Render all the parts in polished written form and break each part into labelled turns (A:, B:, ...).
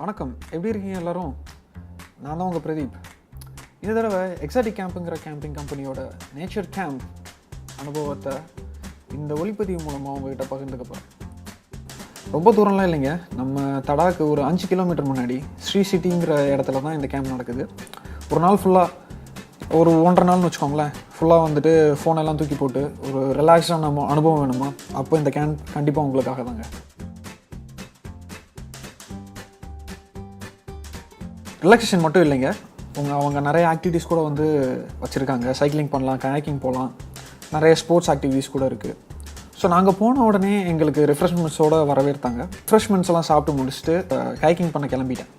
A: வணக்கம், எப்படி இருக்கீங்க எல்லாரும்? நான் தான் உங்கள் பிரதீப். இந்த தடவை எக்ஸாட்டிக் கேம்புங்கிற கேம்பிங் கம்பெனியோட நேச்சர் கேம்ப் அனுபவத்தை இந்த ஒளிப்பதிவு மூலமாக உங்கள்கிட்ட பகிர்ந்துக்க போகிறேன். ரொம்ப தூரம்லாம் இல்லைங்க, நம்ம தடாக்கு ஒரு 5 கிலோமீட்டர் முன்னாடி ஸ்ரீ சிட்டிங்கிற இடத்துல தான் இந்த கேம்ப் நடக்குது. ஒரு நாள் ஃபுல்லாக, ஒரு 1.5 நாள்னு வச்சுக்கோங்களேன், ஃபுல்லாக வந்துட்டு ஃபோனெல்லாம் தூக்கி போட்டு ஒரு ரிலாக்ஸான அனுபவம் வேணுமா, அப்போ இந்த கேம்ப் கண்டிப்பாக உங்களுக்காக தாங்க. ரிலாக்ஸேஷன் மட்டும் இல்லைங்க, அவங்க நிறைய ஆக்டிவிட்டீஸ் கூட வந்து வச்சுருக்காங்க. சைக்கிளிங் பண்ணலாம், கயாக்கிங் போகலாம், நிறைய ஸ்போர்ட்ஸ் ஆக்டிவிட்டீஸ் கூட இருக்குது. ஸோ நாங்கள் போன உடனே எங்களுக்கு ரெஃப்ரெஷ்மெண்ட்ஸோடு வரவேற்றாங்க. ரெஃப்ரெஷ்மெண்ட்ஸ் எல்லாம் சாப்பிட்டு முடிச்சுட்டு கயாக்கிங் பண்ண கிளம்பிட்டேன்.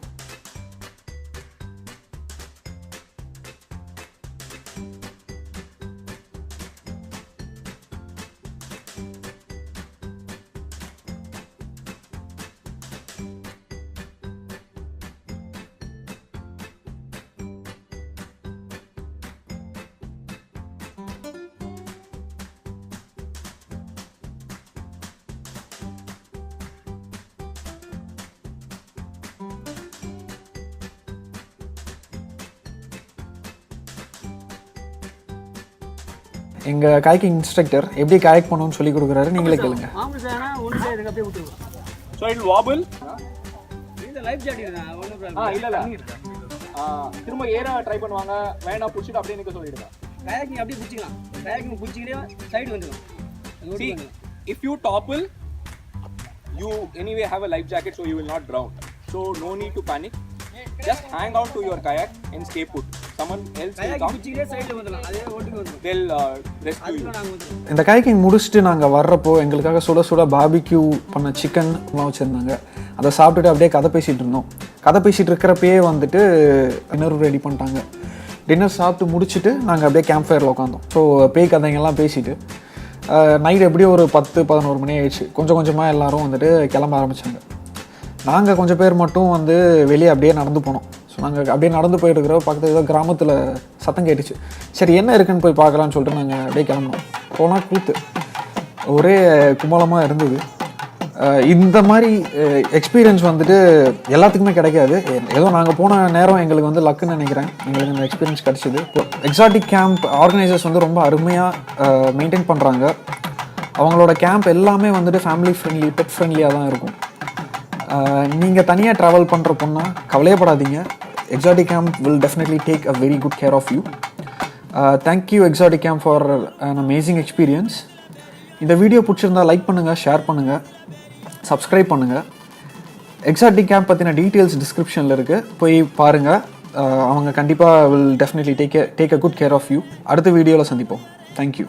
A: எங்கள் காய்க்கிங் இன்ஸ்ட்ரக்டர் எப்படி காய்க் பண்ணணும்னு சொல்லி கொடுக்குறாரு, நீங்களே கேளுங்க.
B: So it will wobble.
C: இந்த லைஃப் ஜாக்கெட்
B: இல்ல திரும்ப ஏற ட்ரை பண்ணுவாங்க, வேணா புடிச்சிட்டு அப்படியே நிக்க சொல்லிடுங்க.
C: கயாக்கிங் அப்படியே புடிச்சிக்கலாம், கயாக்கிங் புடிச்சிக்கிட்டே சைடு வந்துடும்.
B: See, if you topple, you anyway have a life jacket, so you will not drown. So no need to panic. Just hang on to your kayak and stay put. Someone else will come.
C: புடிச்சிக்கிட்டே சைடுல வந்துடும், அதே ஓட்டுக்கு வந்துடும்.
B: They'll rescue you.
A: இந்த காய்க்கிங் முடிச்சுட்டு நாங்கள் வர்றப்போ எங்களுக்காக சுட சுட பார்பிக்யூ பண்ண சிக்கன்லாம் வச்சுருந்தாங்க. அதை சாப்பிட்டுட்டு அப்படியே கதை பேசிகிட்டு இருந்தோம். கதை பேசிகிட்டு இருக்கிறப்பயே வந்துட்டு டின்னர் ரெடி பண்ணிட்டாங்க. டின்னர் சாப்பிட்டு முடிச்சுட்டு நாங்கள் அப்படியே கேம்ப் ஃபயரில் உட்காந்தோம். ஸோ பேய் கதைங்கெல்லாம் பேசிவிட்டு நைட் எப்படியும் ஒரு 10-11 மணி ஆயிடுச்சு. கொஞ்சம் கொஞ்சமாக எல்லோரும் வந்துட்டு கிளம்ப ஆரம்பித்தாங்க. நாங்கள் கொஞ்சம் பேர் மட்டும் வந்து வெளியே அப்படியே நடந்து போனோம். ஸோ நாங்கள் அப்படியே நடந்து போயிட்டுருக்கிற பக்கத்தில் ஏதோ கிராமத்தில் சத்தம் கேட்டுச்சு. சரி என்ன இருக்குன்னு போய் பார்க்கலான்னு சொல்லிட்டு நாங்கள் அப்படியே கிளம்பினோம். போனால் கூத்து ஒரே கும்பலமாக இருந்தது. இந்த மாதிரி எக்ஸ்பீரியன்ஸ் வந்துட்டு எல்லாத்துக்குமே கிடைக்காது. ஏதோ நாங்கள் போன நேரம் எங்களுக்கு வந்து லக்குன்னு நினைக்கிறேன், எங்களுக்கு இந்த எக்ஸ்பீரியன்ஸ் கிடச்சிது. இப்போ எக்ஸாட்டிக் கேம்ப் ஆர்கனைசர்ஸ் வந்து ரொம்ப அருமையாக மெயின்டைன் பண்ணுறாங்க. அவங்களோட கேம்ப் எல்லாமே வந்துட்டு ஃபேமிலி ஃப்ரெண்ட்லி, பெட் ஃப்ரெண்ட்லியாக தான் இருக்கும். நீங்கள் தனியாக ட்ராவல் பண்ணுற பொண்ணா கவலையப்படாதீங்க. Exotic Camp will definitely take a very good care of you. Thank you Exotic Camp for an amazing experience. இந்த வீடியோ பிடிச்சிருந்தா லைக் பண்ணுங்கள், ஷேர் பண்ணுங்கள், சப்ஸ்கிரைப் பண்ணுங்கள். எக்ஸாட்டிக் கேம்ப் பற்றின டீட்டெயில்ஸ் டிஸ்கிரிப்ஷனில் இருக்குது, போய் பாருங்கள். அவங்க கண்டிப்பாக will definitely take a good care of you. அடுத்த வீடியோவில் சந்திப்போம். தேங்க்யூ.